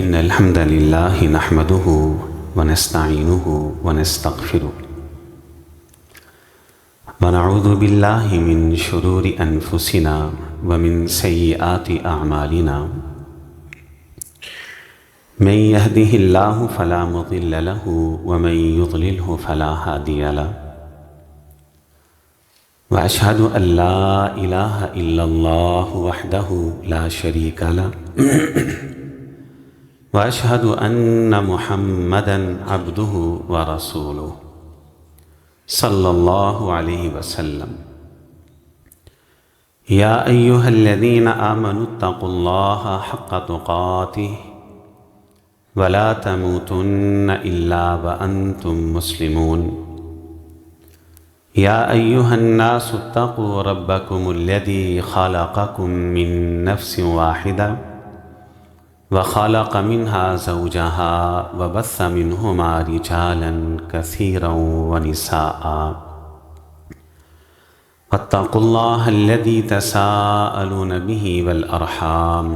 إن الحمد لله نحمده ونستعينه ونستغفره ونعوذ بالله من شرور أنفسنا ومن سيئات أعمالنا من يهده الله فلا مضل له ومن يضلله فلا هادي له وأشهد أن لا إله إلا الله وحده لا شريك له وأشهد أن محمدًا عبده ورسوله صلى الله عليه وسلم يا أيها الذين آمنوا اتقوا الله حق تقاته ولا تموتن إلا وأنتم مسلمون يا أيها الناس اتقوا ربكم الذي خلقكم من نفس واحدة وخلق منها زوجها وبث منهما رجالا كثيرا ونساء واتقوا الله الذي تساءلون به والأرحام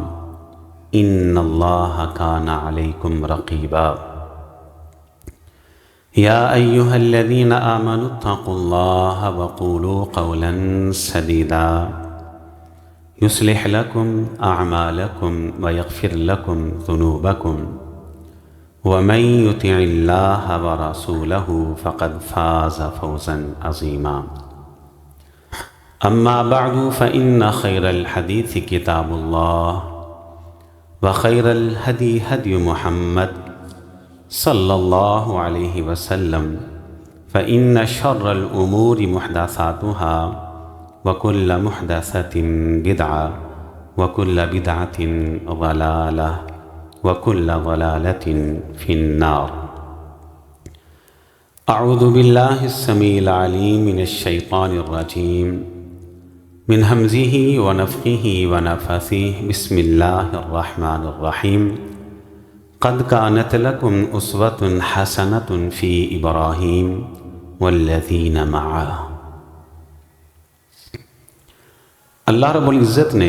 إن الله كان عليكم رقيبا يا أيها الذين آمنوا اتقوا الله وقولوا قولا سديدا يصلح لكم أعمالكم ويغفر لكم ذنوبكم ومن يطع الله ورسوله فقد فاز فوزا عظيما أما بعد فإن خير الحديث كتاب الله وخير الهدي هدي محمد صلى الله عليه وسلم فإن شر الأمور محدثاتها وكل محدثة بدعة وكل بدعة ضلالة وكل ضلالة في النار. أعوذ بالله السميع العليم من الشيطان الرجيم من همزه ونفخه ونفثه بسم الله الرحمن الرحيم قد كانت لكم أسوة حسنة في إبراهيم والذين معه. اللہ رب العزت نے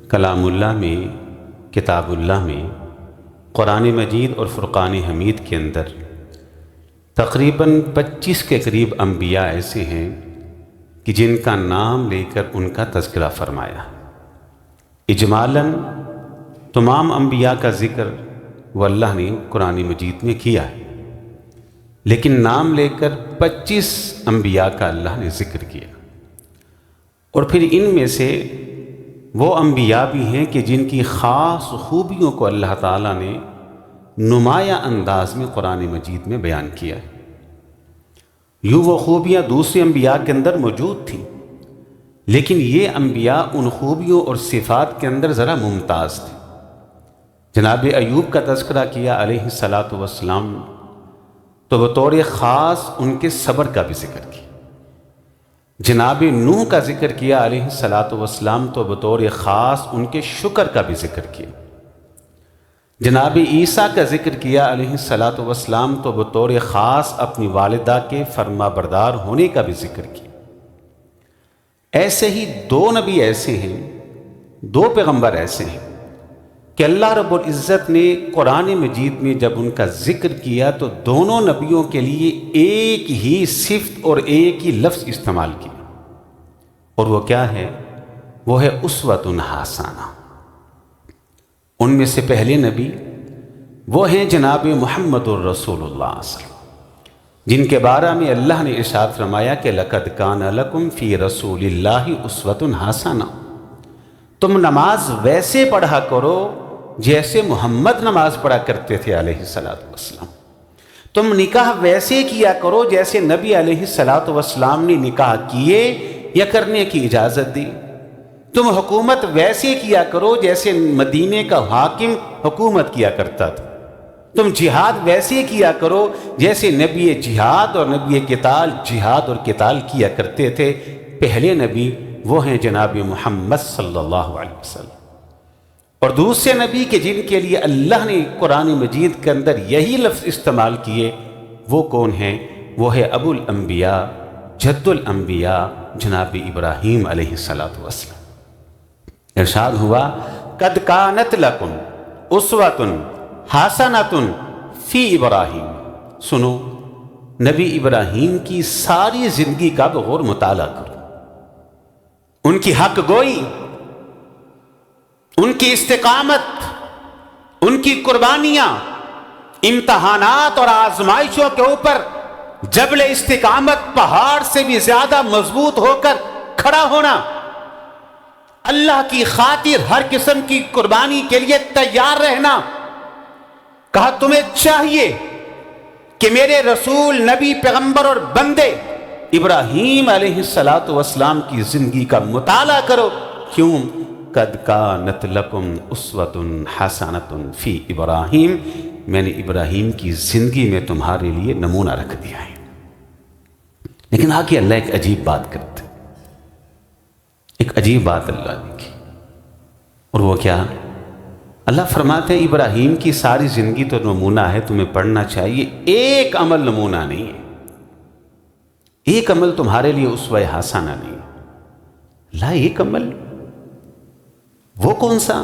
کلام اللہ میں، کتاب اللہ میں، قرآن مجید اور فرقان حمید کے اندر تقریباً 25 کے قریب انبیاء ایسے ہیں کہ جن کا نام لے کر ان کا تذکرہ فرمایا. اجمالاً تمام انبیاء کا ذکر وہ اللہ نے قرآن مجید میں کیا ہے، لیکن نام لے کر 25 انبیاء کا اللہ نے ذکر کیا. اور پھر ان میں سے وہ انبیاء بھی ہیں کہ جن کی خاص خوبیوں کو اللہ تعالیٰ نے نمایاں انداز میں قرآن مجید میں بیان کیا ہے. یوں وہ خوبیاں دوسرے انبیاء کے اندر موجود تھیں، لیکن یہ انبیاء ان خوبیوں اور صفات کے اندر ذرا ممتاز تھے. جناب ایوب کا تذکرہ کیا علیہ الصلاۃ والسلام تو بطور خاص ان کے صبر کا بھی ذکر کیا. جناب نوح کا ذکر کیا علیہ الصلاۃ والسلام تو بطور خاص ان کے شکر کا بھی ذکر کیا. جناب عیسیٰ کا ذکر کیا علیہ الصلاۃ والسلام تو بطور خاص اپنی والدہ کے فرما بردار ہونے کا بھی ذکر کیا. ایسے ہی 2 نبی ایسے ہیں، 2 پیغمبر ایسے ہیں کہ اللہ رب العزت نے قرآن مجید میں جب ان کا ذکر کیا تو دونوں نبیوں کے لیے ایک ہی صفت اور ایک ہی لفظ استعمال کیا، اور وہ کیا ہے؟ وہ ہے اسوۃ حسنہ. ان میں سے پہلے نبی وہ ہیں جناب محمد الرسول اللہ صلی اللہ علیہ وسلم، جن کے بارے میں اللہ نے ارشاد فرمایا کہ لقد کان لکم فی رسول اللہ اسوۃ حسنہ. تم نماز ویسے پڑھا کرو جیسے محمد نماز پڑھا کرتے تھے علیہ الصلاۃ والسلام. تم نکاح ویسے کیا کرو جیسے نبی علیہ الصلاۃ والسلام نے نکاح کیے یا کرنے کی اجازت دی. تم حکومت ویسے کیا کرو جیسے مدینے کا حاکم حکومت کیا کرتا تھا. تم جہاد ویسے کیا کرو جیسے نبی جہاد اور نبی قتال جہاد اور قتال کیا کرتے تھے. پہلے نبی وہ ہیں جناب محمد صلی اللہ علیہ وسلم، اور دوسرے نبی کے جن کے لیے اللہ نے قرآن مجید کے اندر یہی لفظ استعمال کیے وہ کون ہیں؟ وہ ہے ابو الانبیاء جد الانبیاء جناب ابراہیم علیہ السلام. ارشاد ہوا قد کانت لکم اسوۃ حسنۃ فی ابراہیم۔ سنو، نبی ابراہیم کی ساری زندگی کا بغور مطالعہ کرو، ان کی حق گوئی، ان کی استقامت، ان کی قربانیاں، امتحانات اور آزمائشوں کے اوپر جبل استقامت پہاڑ سے بھی زیادہ مضبوط ہو کر کھڑا ہونا، اللہ کی خاطر ہر قسم کی قربانی کے لیے تیار رہنا۔ کہا تمہیں چاہیے کہ میرے رسول، نبی، پیغمبر اور بندے ابراہیم علیہ السلام کی زندگی کا مطالعہ کرو۔ کیوں؟ قد کانت لکم اسوۃ حسنۃ فی ابراہیم، میں نے ابراہیم کی زندگی میں تمہارے لیے نمونہ رکھ دیا ہے۔ لیکن آگے اللہ ایک عجیب بات کرتے، ایک عجیب بات اللہ نے کی، اور وہ کیا؟ اللہ فرماتے ہیں ابراہیم کی ساری زندگی تو نمونہ ہے، تمہیں پڑھنا چاہیے، ایک عمل نمونہ نہیں ہے، ایک عمل تمہارے لیے اسوہ حسنہ نہیں ہے۔ لا، ایک عمل؟ وہ کون سا؟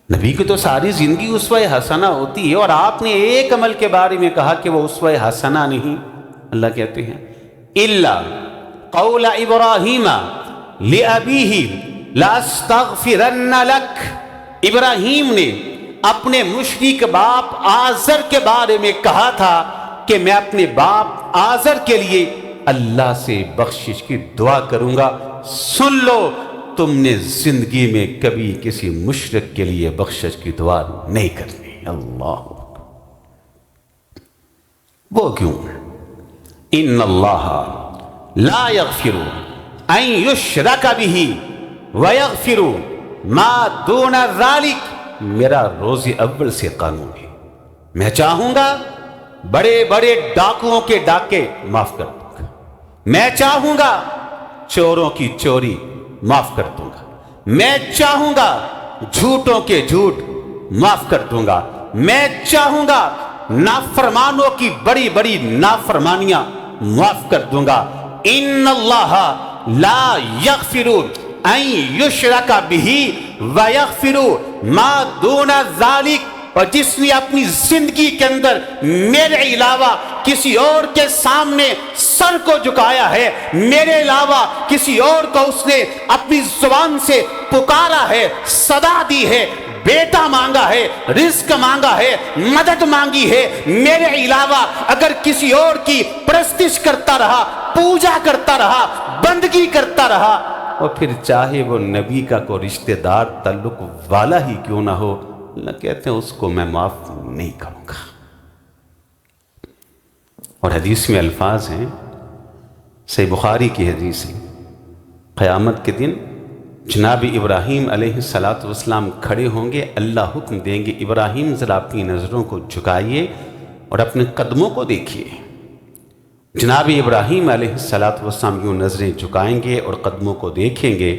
نبی کی تو ساری زندگی اسوہ حسنہ ہوتی ہے، اور آپ نے ایک عمل کے بارے میں کہا کہ وہ اسوہ حسنہ نہیں۔ اللہ کہتے ہیں الا قول ابراہیم لأبیہ لاستغفرن لک، ابراہیم نے اپنے مشرک باپ آزر کے بارے میں کہا تھا کہ میں اپنے باپ آزر کے لیے اللہ سے بخشش کی دعا کروں گا۔ سن لو، تم نے زندگی میں کبھی کسی مشرک کے لیے بخشش کی دعا نہیں کرنی۔ اللہ، وہ کیوں؟ ان اللہ لا یغفر ان یشرک بہ ویغفر ما دون ذلک، میرا روز اول سے قانون ہے، میں چاہوں گا بڑے بڑے ڈاکوؤں کے ڈاکے معاف کر دوں گا، میں چاہوں گا چوروں کی چوری معاف کر دوں گا، میں چاہوں گا جھوٹوں کے جھوٹ معاف کر دوں گا، میں چاہوں گا نافرمانوں کی بڑی بڑی نافرمانیاں معاف کر دوں گا۔ ان اللہ لا یغفر ان یشرک بہ ویغفر ما دون ذلک، اور جس نے اپنی زندگی کے اندر میرے علاوہ کسی اور کے سامنے سر کو جھکایا ہے، میرے علاوہ کسی اور کو اس نے اپنی زبان سے پکارا ہے، صدا دی ہے، بیٹا مانگا ہے، رزق مانگا ہے، مدد مانگی ہے، میرے علاوہ اگر کسی اور کی پرستش کرتا رہا، پوجا کرتا رہا، بندگی کرتا رہا، اور پھر چاہے وہ نبی کا کوئی رشتہ دار تعلق والا ہی کیوں نہ ہو، اللہ کہتے ہیں اس کو میں معاف نہیں کروں گا۔ اور حدیث میں الفاظ ہیں، صحیح بخاری کی حدیث ہے، قیامت کے دن جناب ابراہیم علیہ السلام کھڑے ہوں گے، اللہ حکم دیں گے ابراہیم ذرا اپنی نظروں کو جھکائیے اور اپنے قدموں کو دیکھیے۔ جناب ابراہیم علیہ السلام یوں نظریں جھکائیں گے اور قدموں کو دیکھیں گے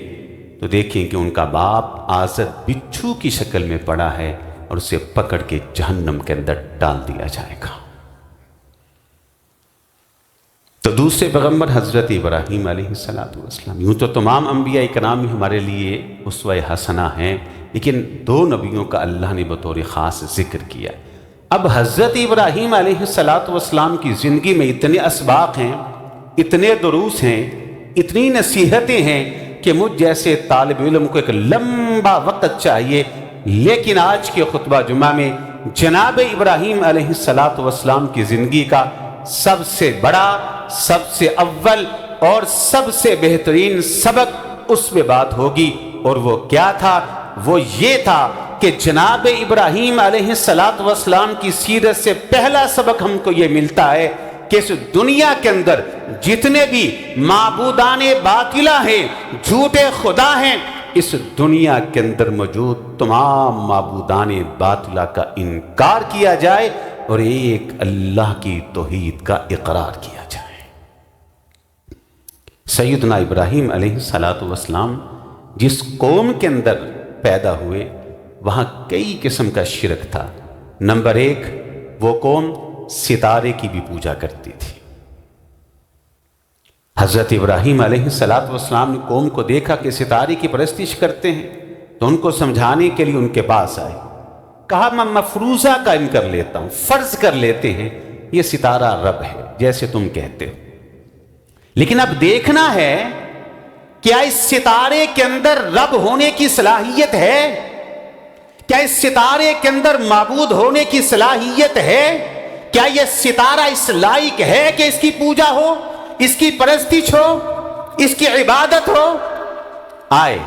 تو دیکھیں کہ ان کا باپ آزر بچھو کی شکل میں پڑا ہے اور اسے پکڑ کے جہنم کے اندر ڈال دیا جائے گا۔ تو دوسرے پیغمبر حضرت ابراہیم علیہ السلام، یوں تو تمام انبیاء کرام ہمارے لیے اسوہ حسنہ ہیں، لیکن دو نبیوں کا اللہ نے بطور خاص ذکر کیا۔ اب حضرت ابراہیم علیہ السلام کی زندگی میں اتنے اسباق ہیں، اتنے دروس ہیں، اتنی نصیحتیں ہیں کہ مجھ جیسے طالب علم کو ایک لمبا وقت چاہیے، لیکن آج کے خطبہ جمعہ میں جناب ابراہیم علیہ السلام کی زندگی کا سب سے بڑا، سب سے اول اور سب سے بہترین سبق اس میں بات ہوگی، اور وہ کیا تھا؟ وہ یہ تھا کہ جناب ابراہیم علیہ السلام کی سیرت سے پہلا سبق ہم کو یہ ملتا ہے کہ اس دنیا کے اندر جتنے بھی معبودان باطلہ ہیں، جھوٹے خدا ہیں، اس دنیا کے اندر موجود تمام معبودان باطلہ کا انکار کیا جائے اور ایک اللہ کی توحید کا اقرار کیا جائے۔ سیدنا ابراہیم علیہ السلام جس قوم کے اندر پیدا ہوئے وہاں کئی قسم کا شرک تھا۔ نمبر ایک، وہ قوم ستارے کی بھی پوجا کرتی تھی۔ حضرت ابراہیم علیہ السلام نے قوم کو دیکھا کہ ستارے کی پرستش کرتے ہیں، تو ان کو سمجھانے کے لیے ان کے پاس آئے کہا میں مفروضہ قائم کر لیتا ہوں، فرض کر لیتے ہیں یہ ستارہ رب ہے جیسے تم کہتے ہو، لیکن اب دیکھنا ہے کیا اس ستارے کے اندر رب ہونے کی صلاحیت ہے؟ کیا اس ستارے کے اندر معبود ہونے کی صلاحیت ہے؟ کیا یہ ستارہ اس لائق ہے کہ اس کی پوجا ہو، اس کی پرستش ہو، اس کی عبادت ہو؟ آئے،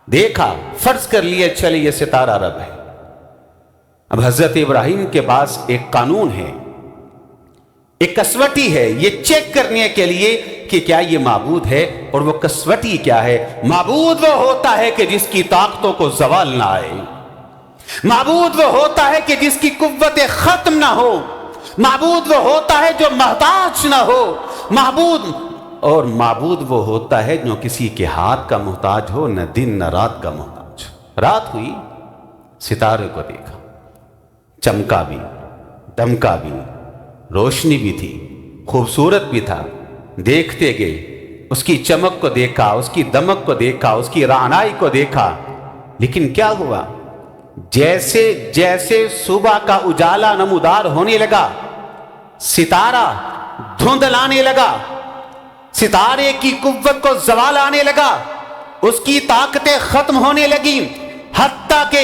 دیکھا، فرض کر لیے چلے یہ ستارہ رب ہے۔ اب حضرت ابراہیم کے پاس ایک قانون ہے، ایک کسوٹی ہے، یہ چیک کرنے کے لیے کہ کیا یہ معبود ہے، اور وہ کسوٹی کیا ہے؟ معبود وہ ہوتا ہے کہ جس کی طاقتوں کو زوال نہ آئے، معبود وہ ہوتا ہے کہ جس کی قوت ختم نہ ہو، معبود وہ ہوتا ہے جو محتاج نہ ہو، معبود وہ ہوتا ہے جو کسی کے ہاتھ کا محتاج ہو، نہ دن نہ رات کا محتاج ہو۔ رات ہوئی، ستارے کو دیکھا، چمکا بھی، دمکا بھی، روشنی بھی تھی، خوبصورت بھی تھا، دیکھتے گئے، اس کی چمک کو دیکھا، اس کی دمک کو دیکھا، اس کی رعنائی کو دیکھا، لیکن کیا ہوا؟ جیسے جیسے صبح کا اجالا نمودار ہونے لگا، ستارہ دھند لانے لگا، ستارے کی قوت کو زوال آنے لگا، اس کی طاقتیں ختم ہونے لگیں، حتیٰ کہ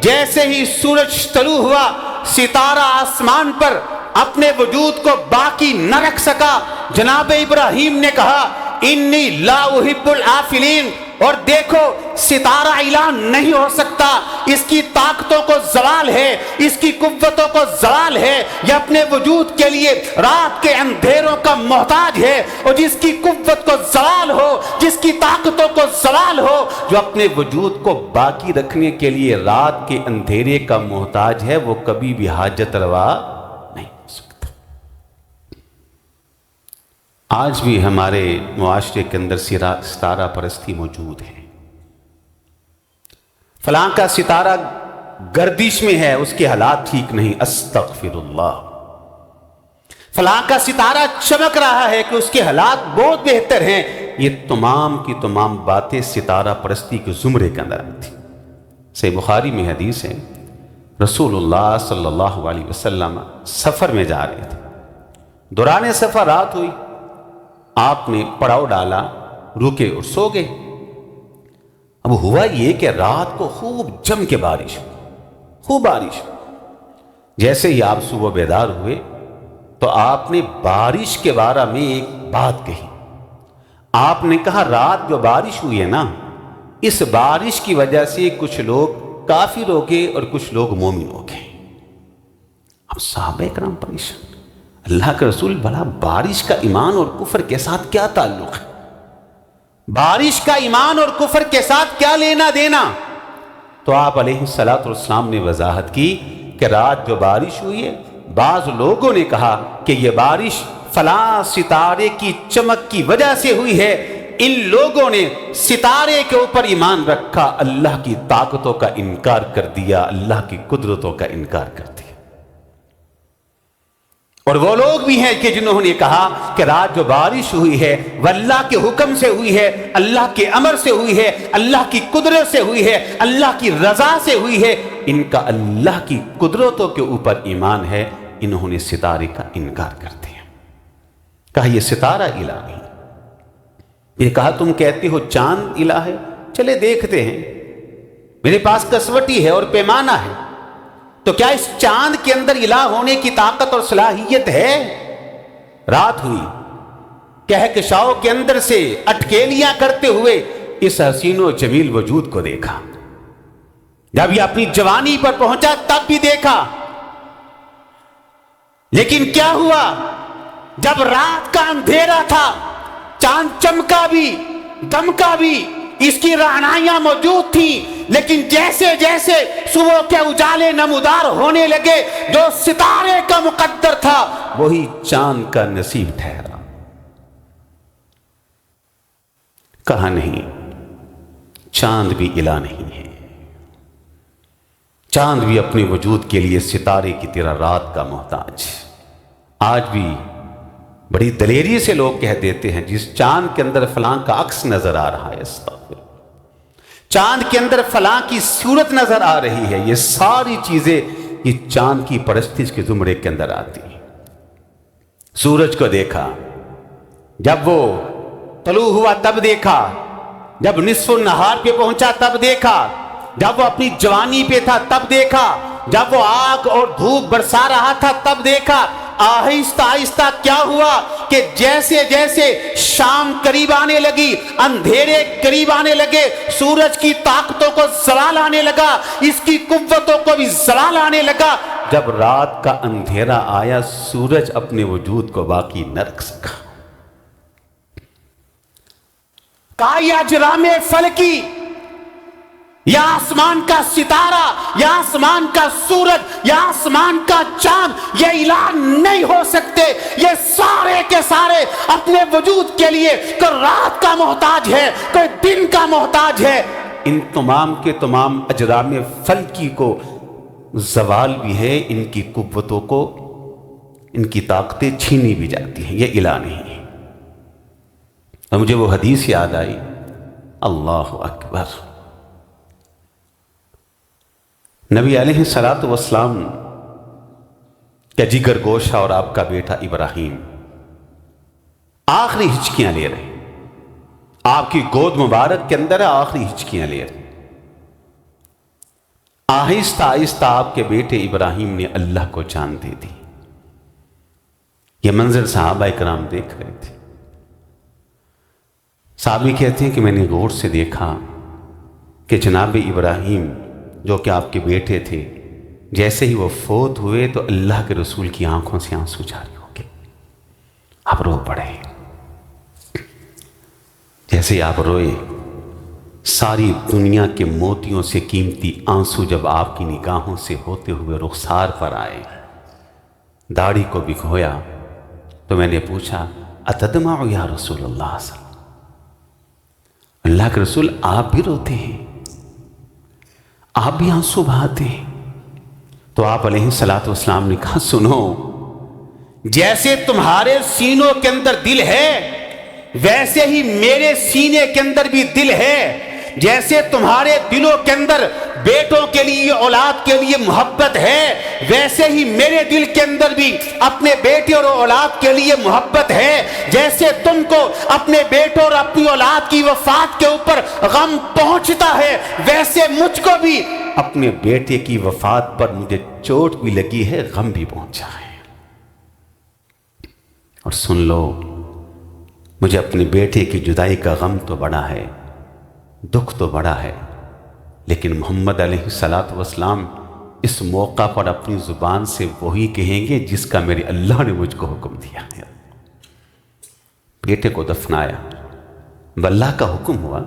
جیسے ہی سورج طلوع ہوا، ستارہ آسمان پر اپنے وجود کو باقی نہ رکھ سکا۔ جناب ابراہیم نے کہا انی لا احب الآفلین، اور دیکھو ستارہ اعلان نہیں ہو سکتا، اس کی طاقتوں کو زوال ہے، اس کی قوتوں کو زوال ہے، یہ اپنے وجود کے لیے رات کے اندھیروں کا محتاج ہے، اور جس کی قوت کو زوال ہو، جس کی طاقتوں کو زوال ہو، جو اپنے وجود کو باقی رکھنے کے لیے رات کے اندھیرے کا محتاج ہے، وہ کبھی بھی حاجت روا نہیں ہو سکتا۔ آج بھی ہمارے معاشرے کے اندر ستارہ پرستی موجود ہے۔ فلاں کا ستارہ گردش میں ہے، اس کے حالات ٹھیک نہیں، استغفر اللہ۔ فلاں کا ستارہ چمک رہا ہے کہ اس کے حالات بہت بہتر ہیں۔ یہ تمام کی تمام باتیں ستارہ پرستی کے زمرے کے اندر آتی۔ صحیح بخاری میں حدیث ہے، رسول اللہ صلی اللہ علیہ وسلم سفر میں جا رہے تھے، دوران سفر رات ہوئی، آپ نے پڑاؤ ڈالا، رکے اور سو گئے۔ اب ہوا یہ کہ رات کو خوب جم کے بارش، خوب بارش۔ جیسے ہی آپ صبح بیدار ہوئے تو آپ نے بارش کے بارے میں ایک بات کہی۔ آپ نے کہا رات جو بارش ہوئی ہے نا، اس بارش کی وجہ سے کچھ لوگ کافر ہو گئے اور کچھ لوگ مومن ہو گئے۔ اب صحابہ کرام پریشان، اللہ کے رسول بھلا بارش کا ایمان اور کفر کے ساتھ کیا تعلق ہے؟ بارش کا ایمان اور کفر کے ساتھ کیا لینا دینا؟ تو آپ علیہ الصلوۃ والسلام نے وضاحت کی کہ رات جو بارش ہوئی ہے، بعض لوگوں نے کہا کہ یہ بارش فلاں ستارے کی چمک کی وجہ سے ہوئی ہے۔ ان لوگوں نے ستارے کے اوپر ایمان رکھا، اللہ کی طاقتوں کا انکار کر دیا، اللہ کی قدرتوں کا انکار کر دیا۔ اور وہ لوگ بھی ہیں کہ جنہوں نے کہا کہ رات جو بارش ہوئی ہے وہ اللہ کے حکم سے ہوئی ہے، اللہ کے امر سے ہوئی ہے، اللہ کی قدرت سے ہوئی ہے، اللہ کی رضا سے ہوئی ہے۔ ان کا اللہ کی قدرتوں کے اوپر ایمان ہے، انہوں نے ستارے کا انکار کر دیا۔ کہا یہ ستارہ الہ نہیں۔ یہ کہا تم کہتے ہو چاند الہ ہے، چلے دیکھتے ہیں، میرے پاس کسوٹی ہے اور پیمانہ ہے، تو کیا اس چاند کے اندر الہ ہونے کی طاقت اور صلاحیت ہے؟ رات ہوئی، کہکشاؤں کے اندر سے اٹکیلیاں کرتے ہوئے اس حسین و جمیل وجود کو دیکھا۔ جب یہ اپنی جوانی پر پہنچا تب بھی دیکھا، لیکن کیا ہوا؟ جب رات کا اندھیرا تھا، چاند چمکا بھی، دمکا بھی، اس کی رعنائیاں موجود تھیں، لیکن جیسے جیسے صبح کے اجالے نمودار ہونے لگے، جو ستارے کا مقدر تھا وہی چاند کا نصیب ٹھہرا۔ کہا نہیں، چاند بھی الہ نہیں ہے، چاند بھی اپنے وجود کے لیے ستارے کی طرح رات کا محتاج ہے۔ آج بھی بڑی دلیری سے لوگ کہہ دیتے ہیں جس چاند کے اندر فلاں کا عکس نظر آ رہا ہے، استغفر، چاند کے اندر فلاں کی صورت نظر آ رہی ہے، یہ ساری چیزیں یہ چاند کی پرستش کے زمرے کے اندر آتی ہیں۔ سورج کو دیکھا، جب وہ طلوع ہوا تب دیکھا، جب نصف النہار پہ پہنچا تب دیکھا، جب وہ اپنی جوانی پہ تھا تب دیکھا، جب وہ آگ اور دھوپ برسا رہا تھا تب دیکھا۔ آہستہ آہستہ کیا ہوا کہ جیسے جیسے شام قریب آنے لگی، اندھیرے قریب آنے لگے، سورج کی طاقتوں کو زوال آنے لگا، اس کی قوتوں کو بھی زوال آنے لگا۔ جب رات کا اندھیرا آیا، سورج اپنے وجود کو باقی نہ رکھ سکا۔ کہا یا اجرام فلکی، یا آسمان کا ستارہ، یا آسمان کا سورج، یا آسمان کا چاند، یہ الہ نہیں ہو سکتے، یہ سارے کے سارے اپنے وجود کے لیے کوئی رات کا محتاج ہے، کوئی دن کا محتاج ہے۔ ان تمام کے تمام اجرام فلکی کو زوال بھی ہے، ان کی قوتوں کو، ان کی طاقتیں چھینی بھی جاتی ہیں، یہ الہ نہیں ہے۔ اور مجھے وہ حدیث یاد آئی، اللہ اکبر، نبی علیہ السلام کا جگر گوشہ اور آپ کا بیٹا ابراہیم آخری ہچکیاں لے رہے، آپ کی گود مبارک کے اندر آخری ہچکیاں لے رہے۔ آہستہ آہستہ آپ کے بیٹے ابراہیم نے اللہ کو جان دے دی۔ یہ منظر صحابہ کرام دیکھ رہے تھے۔ صحابی کہتے ہیں کہ میں نے غور سے دیکھا کہ جناب ابراہیم جو کہ آپ کے بیٹے تھے، جیسے ہی وہ فوت ہوئے تو اللہ کے رسول کی آنکھوں سے آنسو جاری ہو گئے، آپ رو پڑے۔ جیسے آپ روئے، ساری دنیا کے موتیوں سے قیمتی آنسو جب آپ کی نگاہوں سے ہوتے ہوئے رخسار پر آئے، داڑھی کو بھگویا، تو میں نے پوچھا اتدمع یا رسول اللہ صلی اللہ کے رسول، آپ بھی روتے ہیں، آپ بھی آنسو بہاتے ہیں؟ تو آپ علیہ السلام نے کہا سنو، جیسے تمہارے سینوں کے اندر دل ہے ویسے ہی میرے سینے کے اندر بھی دل ہے، جیسے تمہارے دلوں کے اندر بیٹوں کے لیے، اولاد کے لیے محبت ہے، ویسے ہی میرے دل کے اندر بھی اپنے بیٹے اور اولاد کے لیے محبت ہے۔ جیسے تم کو اپنے بیٹوں اور اپنی اولاد کی وفات کے اوپر غم پہنچتا ہے، ویسے مجھ کو بھی اپنے بیٹے کی وفات پر مجھے چوٹ بھی لگی ہے، غم بھی پہنچا ہے۔ اور سن لو، مجھے اپنے بیٹے کی جدائی کا غم تو بڑا ہے، دکھ تو بڑا ہے، لیکن محمد علیہ السلام اس موقع پر اپنی زبان سے وہی کہیں گے جس کا میرے اللہ نے مجھ کو حکم دیا ہے۔ بیٹے کو دفنایا، اللہ کا حکم ہوا،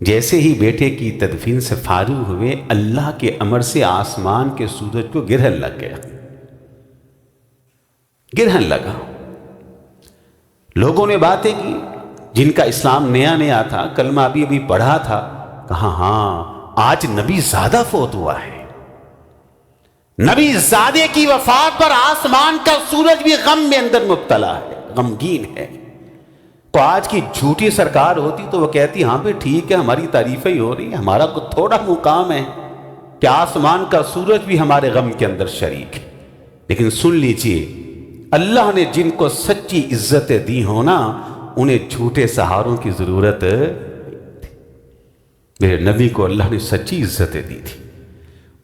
جیسے ہی بیٹے کی تدفین سے فارغ ہوئے، اللہ کے امر سے آسمان کے سورج کو گرہن لگ گیا، گرہن لگا۔ لوگوں نے باتیں کی، جن کا اسلام نیا نیا تھا، کلمہ ابھی پڑھا تھا، کہا ہاں آج نبی زادہ فوت ہوا ہے، نبی زادے کی وفات پر آسمان کا سورج بھی غم میں اندر مبتلا ہے، غمگین ہے۔ تو آج کی جھوٹی سرکار ہوتی تو وہ کہتی ہاں بھئی ٹھیک ہے، ہماری تعریفیں ہی ہو رہی ہیں، ہمارا تھوڑا مقام ہے کہ آسمان کا سورج بھی ہمارے غم کے اندر شریک ہے۔ لیکن سن لیجئے، اللہ نے جن کو سچی عزتیں دی ہونا، انہیں جھوٹے سہاروں کی ضرورت نہیں تھی۔ میرے نبی کو اللہ نے سچی عزتیں دی تھی،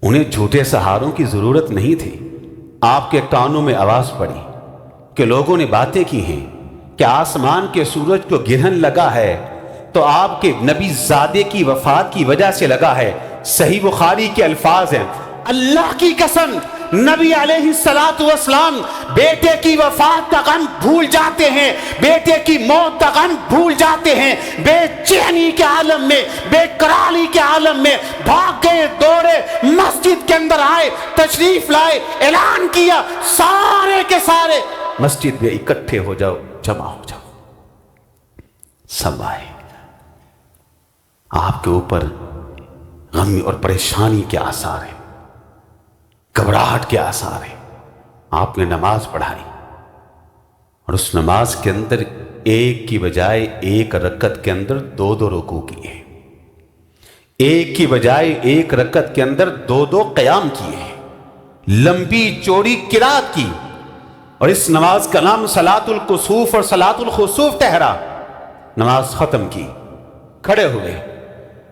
انہیں جھوٹے سہاروں کی ضرورت نہیں تھی۔ آپ کے کانوں میں آواز پڑی کہ لوگوں نے باتیں کی ہیں کہ آسمان کے سورج کو گرہن لگا ہے، تو آپ کے نبی زادے کی وفات کی وجہ سے لگا ہے۔ صحیح بخاری کے الفاظ ہیں، اللہ کی قسم نبی علیہ السلام بیٹے کی وفات کا غم بھول جاتے ہیں، بیٹے کی موت کا غم بھول جاتے ہیں، بے چینی کے عالم میں، بے قراری کے عالم میں بھاگ گئے، دوڑے، مسجد کے اندر آئے، تشریف لائے، اعلان کیا سارے کے سارے مسجد میں اکٹھے ہو جاؤ، جمع ہو جاؤ۔ سب آئے، آپ کے اوپر غم اور پریشانی کے آثار ہیں، گھبراہٹ کے آثار ہیں۔ آپ نے نماز پڑھائی اور اس نماز کے اندر ایک کی بجائے ایک رکعت کے اندر دو رکوع کیے، ایک کی بجائے ایک رکعت کے اندر دو دو قیام کیے، لمبی چوڑی قرات کی، اور اس نماز کا نام صلاۃ الکسوف اور صلاۃ الخسوف ٹھہرا۔ نماز ختم کی، کھڑے ہوئے،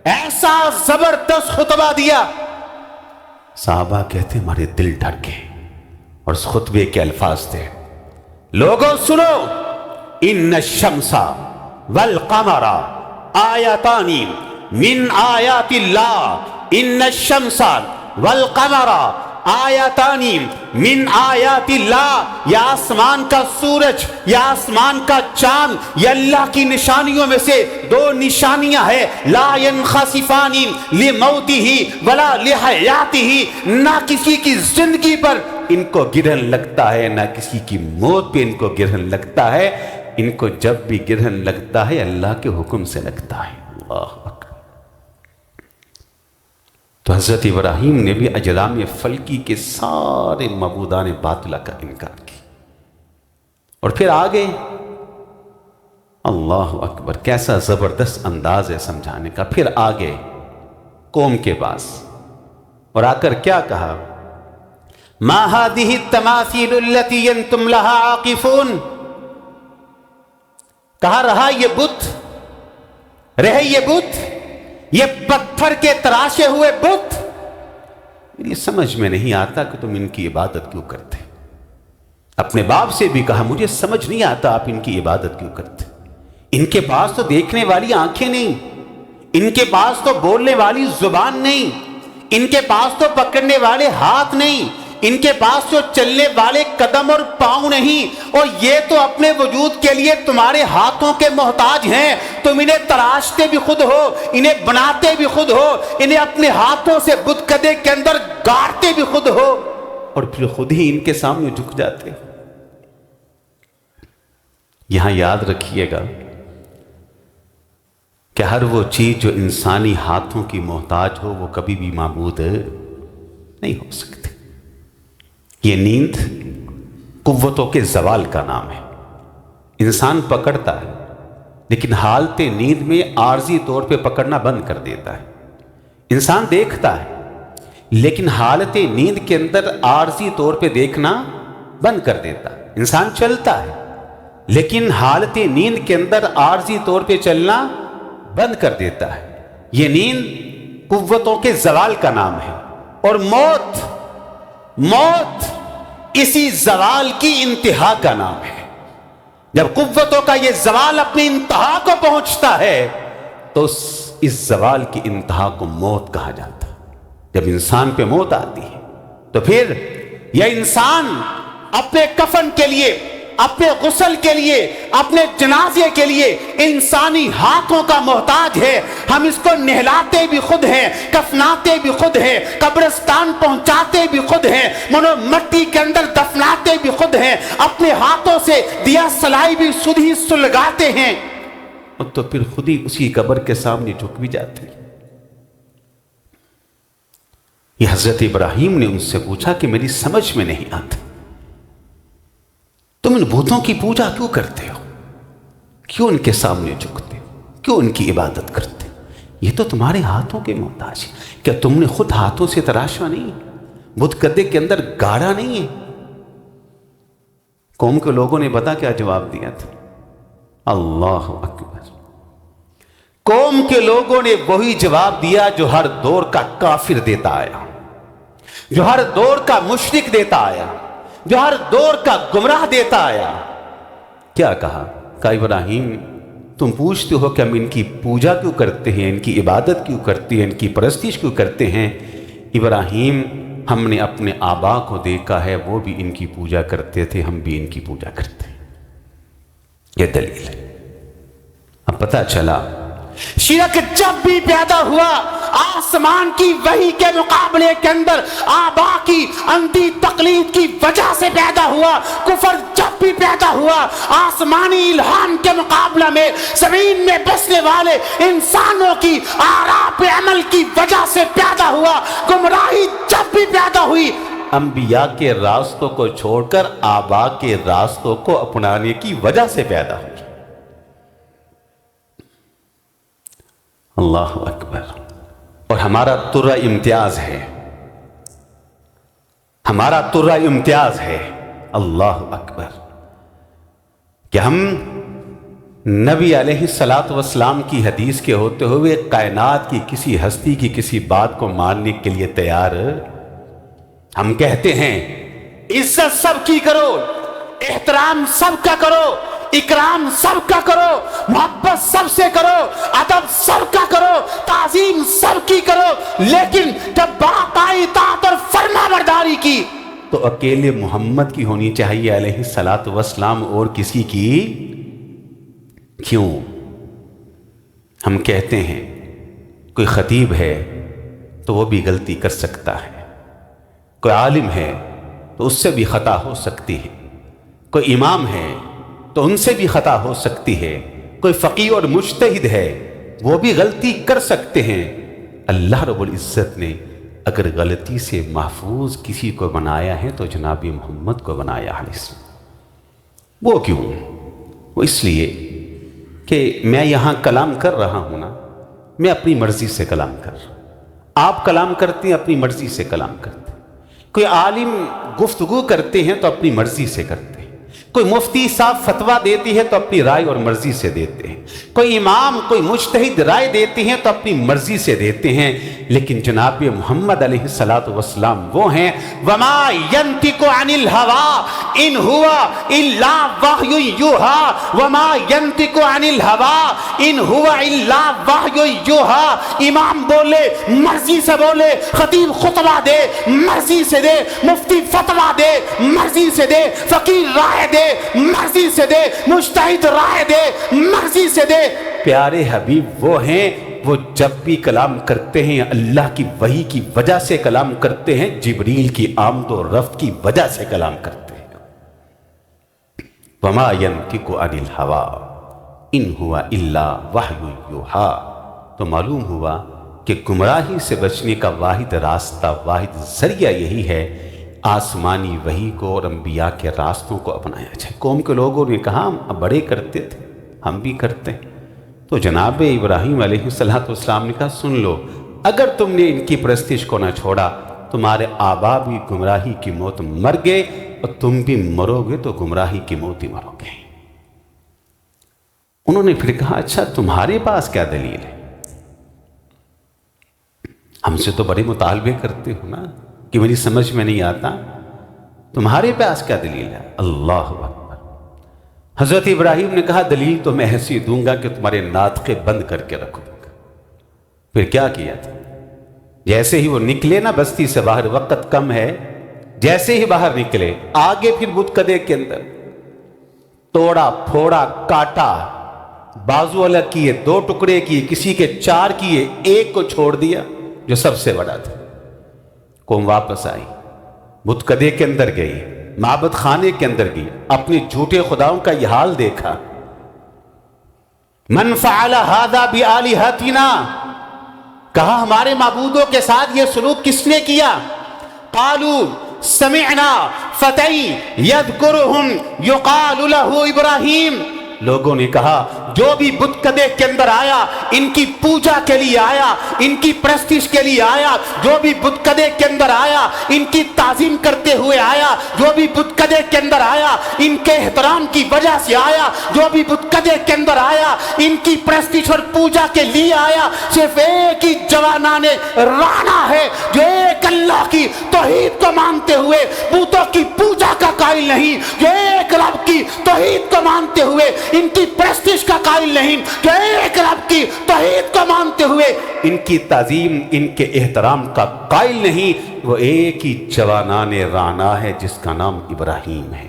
ایسا زبردست خطبہ دیا، صحابہ کہتے ہمارے دل ڈر گئے، اور اس خطبے کے الفاظ تھے، لوگوں سنو، ان الشمس والقمر آیتان من آیات اللہ، ان الشمس والقمر آیتان من آیات اللہ، یا آسمان کا سورج یا آسمان کا چاند یہ اللہ کی نشانیوں میں سے دو نشانیاں ہیں، لا ينخسفان لموتہ ولا لحیاتہ، نہ کسی کی زندگی پر ان کو گرہن لگتا ہے نہ کسی کی موت پہ ان کو گرہن لگتا ہے، ان کو جب بھی گرہن لگتا ہے اللہ کے حکم سے لگتا ہے۔ اللہ اکبر۔ تو حضرت ابراہیم نے بھی اجرام فلکی کے سارے معبودان باطلہ کا انکار کیا، اور پھر آگے اللہ اکبر، کیسا زبردست انداز ہے سمجھانے کا۔ پھر آگے قوم کے پاس، اور آ کر کیا کہا، ما هذه التماثيل التي انتم لها عاکفون، کہا رہا یہ بت، رہے یہ بت، یہ پتھر کے تراشے ہوئے بت، میری سمجھ میں نہیں آتا کہ تم ان کی عبادت کیوں کرتے۔ اپنے باپ سے بھی کہا مجھے سمجھ نہیں آتا آپ ان کی عبادت کیوں کرتے، ان کے پاس تو دیکھنے والی آنکھیں نہیں، ان کے پاس تو بولنے والی زبان نہیں، ان کے پاس تو پکڑنے والے ہاتھ نہیں، ان کے پاس تو چلنے والے قدم اور پاؤں نہیں، اور یہ تو اپنے وجود کے لیے تمہارے ہاتھوں کے محتاج ہیں، تم انہیں تراشتے بھی خود ہو، انہیں بناتے بھی خود ہو، انہیں اپنے ہاتھوں سے بت کدے کے اندر گاڑتے بھی خود ہو، اور پھر خود ہی ان کے سامنے جھک جاتے۔ یہاں یاد رکھیے گا کہ ہر وہ چیز جو انسانی ہاتھوں کی محتاج ہو وہ کبھی بھی معبود نہیں ہو سکتی۔ یہ نیند قوتوں کے زوال کا نام ہے، انسان پکڑتا ہے لیکن حالت نیند میں عارضی طور پہ پکڑنا بند کر دیتا ہے، انسان دیکھتا ہے لیکن حالت نیند کے اندر عارضی طور پہ دیکھنا بند کر دیتا ہے، انسان چلتا ہے لیکن حالت نیند کے اندر عارضی طور پہ چلنا بند کر دیتا ہے۔ یہ نیند قوتوں کے زوال کا نام ہے، اور موت اسی زوال کی انتہا کا نام ہے۔ جب قوتوں کا یہ زوال اپنی انتہا کو پہنچتا ہے تو اس زوال کی انتہا کو موت کہا جاتا ہے۔ جب انسان پہ موت آتی ہے تو پھر یہ انسان اپنے کفن کے لیے، اپنے غسل کے لیے، اپنے جنازے کے لیے انسانی ہاتھوں کا محتاج ہے۔ ہم اس کو نہلاتے بھی خود ہیں، کفناتے بھی خود ہیں، قبرستان پہنچاتے بھی خود ہیں، مٹی کے اندر دفناتے بھی خود ہیں، اپنے ہاتھوں سے دیا سلائی بھی خود ہی سلگاتے ہیں، اور تو پھر خود ہی اسی قبر کے سامنے جھک بھی جاتے ہیں۔ یہ حضرت ابراہیم نے ان سے پوچھا کہ میری سمجھ میں نہیں آتا، تم ان بتوں کی پوجا کیوں کرتے ہو، کیوں ان کے سامنے جھکتے ہو، کیوں ان کی عبادت کرتے ہو؟ یہ تو تمہارے ہاتھوں کے محتاج ہے، کیا تم نے خود ہاتھوں سے تراشا نہیں، بت کدے کے اندر گاڑا نہیں ہے؟ قوم کے لوگوں نے بتا کیا جواب دیا تھا؟ اللہ اکبر، قوم کے لوگوں نے وہی جواب دیا جو ہر دور کا کافر دیتا آیا، جو ہر دور کا مشرک دیتا آیا، جو ہر دور کا گمراہ دیتا آیا۔ کیا کہا ابراہیم تم پوچھتے ہو کہ ہم ان کی پوجا کیوں کرتے ہیں، ان کی عبادت کیوں کرتے ہیں، ان کی پرستش کیوں کرتے ہیں؟ ابراہیم ہم نے اپنے آبا کو دیکھا ہے، وہ بھی ان کی پوجا کرتے تھے، ہم بھی ان کی پوجا کرتے ہیں۔ یہ دلیل ہے۔ اب پتہ چلا شرک جب بھی پیدا ہوا آسمان کی وحی کے مقابلے کے اندر آبا کی اندھی تقلید کی وجہ سے پیدا ہوا، کفر جب بھی پیدا ہوا آسمانی الہام کے مقابلہ میں زمین میں بسنے والے انسانوں کی آراء پہ عمل کی وجہ سے پیدا ہوا، گمراہی جب بھی پیدا ہوئی انبیاء کے راستوں کو چھوڑ کر آبا کے راستوں کو اپنانے کی وجہ سے پیدا ہوئی۔ اللہ اکبر۔ ہمارا ترہ امتیاز ہے، ہمارا ترہ امتیاز ہے، اللہ اکبر، کہ ہم نبی علیہ الصلاۃ والسلام کی حدیث کے ہوتے ہوئے کائنات کی کسی ہستی کی کسی بات کو ماننے کے لیے تیار۔ ہم کہتے ہیں عزت سب کی کرو، احترام سب کا کرو، اکرام سب کا کرو، محبت سب سے کرو، ادب سب کا کرو، تعظیم سب کی کرو، لیکن جب بات آئی اطاعت اور فرما برداری کی تو اکیلے محمد کی ہونی چاہیے علیہ الصلاۃ والسلام، اور کسی کی کیوں؟ ہم کہتے ہیں کوئی خطیب ہے تو وہ بھی غلطی کر سکتا ہے، کوئی عالم ہے تو اس سے بھی خطا ہو سکتی ہے، کوئی امام ہے تو ان سے بھی خطا ہو سکتی ہے، کوئی فقیہ اور مجتہد ہے وہ بھی غلطی کر سکتے ہیں۔ اللہ رب العزت نے اگر غلطی سے محفوظ کسی کو بنایا ہے تو جناب محمد کو بنایا علیہ السلام۔ وہ کیوں؟ وہ اس لیے کہ میں یہاں کلام کر رہا ہوں نا، میں اپنی مرضی سے کلام کر رہا ہوں، آپ کلام کرتے ہیں اپنی مرضی سے کلام کرتے ہیں، کوئی عالم گفتگو کرتے ہیں تو اپنی مرضی سے کرتے ہیں، کوئی مفتی صاحب فتویٰ دیتی ہے تو اپنی رائے اور مرضی سے دیتے ہیں، کوئی امام کوئی مجتہد رائے دیتے ہیں تو اپنی مرضی سے دیتے ہیں، لیکن جناب محمد علیہ الصلاۃ والسلام وہ ہیں وما ينطق عن الهوى ان هو الا وحی یوحی، وما ينطق عن الهوى ان هو الا وحی یوحی۔ امام بولے مرضی سے بولے، خطیب خطبہ دے مرضی سے دے، مفتی فتویٰ دے مرضی سے دے، فقیر رائے دے مرضی سے دے، مجتہد رائے دے مرضی سے دے۔ پیارے حبیب وہ ہیں وہ جب بھی کلام کرتے ہیں اللہ کی وحی کی وجہ سے کلام کرتے ہیں، جبریل کی آمد و رفت کی وجہ سے کلام کرتے ہیں۔ وما ينطق عن الهوى ان هو الا وحی یوحی۔ تو معلوم ہوا کہ گمراہی سے بچنے کا واحد راستہ، واحد ذریعہ یہی ہے آسمانی وحی کو اور انبیاء کے راستوں کو اپنایا جائے۔ قوم کے لوگوں نے کہا ہم بڑے کرتے تھے، ہم بھی کرتے ہیں، تو جناب ابراہیم علیہ السلام نے کہا سن لو، اگر تم نے ان کی پرستش کو نہ چھوڑا تمہارے آبا بھی گمراہی کی موت مر گئے اور تم بھی مرو گے تو گمراہی کی موت ہی مرو گے۔ انہوں نے پھر کہا اچھا تمہارے پاس کیا دلیل ہے؟ ہم سے تو بڑے مطالبے کرتے ہو نا کہ میری سمجھ میں نہیں آتا، تمہارے پاس کیا دلیل ہے؟ اللہ اکبر۔ حضرت ابراہیم نے کہا دلیل تو میں ایسی دوں گا کہ تمہارے ناطقے بند کر کے رکھ دوں گا۔ پھر کیا کیا تھا؟ جیسے ہی وہ نکلے نا بستی سے باہر، وقت کم ہے، جیسے ہی باہر نکلے آگے پھر بت کدے کے اندر توڑا پھوڑا کاٹا، بازو الگ کیے، 2 ٹکڑے کیے، کسی کے 4 کیے، ایک کو چھوڑ دیا جو سب سے بڑا تھا۔ قوم واپس آئی، بت کدے کے اندر گئی، معبد خانے کے اندر گئی، اپنے جھوٹے خداؤں کا یہ حال دیکھا۔ من فعل هذا بآلہتنا، کہا ہمارے معبودوں کے ساتھ یہ سلوک کس نے کیا؟ قالوا سمعنا فتى يذكرهم يقال له ابراہیم، لوگوں نے کہا جو بھی بت کدے کے اندر آیا ان کی پوجا کے لیے آیا، ان کی پرستش کے لیے آیا، جو بھی بت کدے کے اندر آیا ان کی تعظیم کرتے ہوئے آیا، جو بھی بت کدے کے اندر آیا ان کے احترام کی وجہ سے آیا، جو بھی بت کدے کے اندر آیا ان کی پرستش اور پوجا کے لیے آیا، صرف ایک ہی جوانان رانا ہے جو ایک اللہ کی توحید کو مانتے ہوئے بتوں کی پوجا کا قائل نہیں، جو ایک رب کی توحید کو مانتے ہوئے ان کی پرستش کا قائل نہیں، جو ایک رب کی توحید کو مانتے ہوئے ان کی تعظیم ان کے احترام کا قائل نہیں، وہ ایک ہی جوانان رانا ہے جس کا نام ابراہیم ہے۔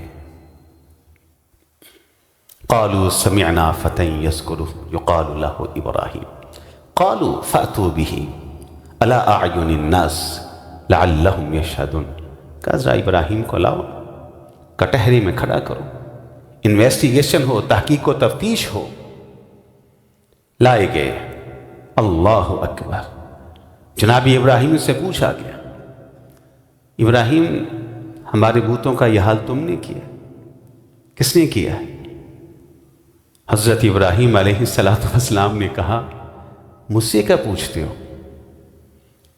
قالوا سمعنا فتى يذكر يقال له ابراہیم قالوا فأتوا به على اعین الناس لعلهم يشهدون، کہا ذرا ابراہیم کو لاؤ، کٹہری میں کھڑا کرو، انویسٹیگیشن ہو، تحقیق و تفتیش ہو۔ لائے گئے، اللہ اکبر۔ جناب ابراہیم سے پوچھا گیا ابراہیم ہمارے بتوں کا یہ حال تم نے کیا؟ کس نے کیا؟ حضرت ابراہیم علیہ السلام نے کہا مجھ سے کیا پوچھتے ہو؟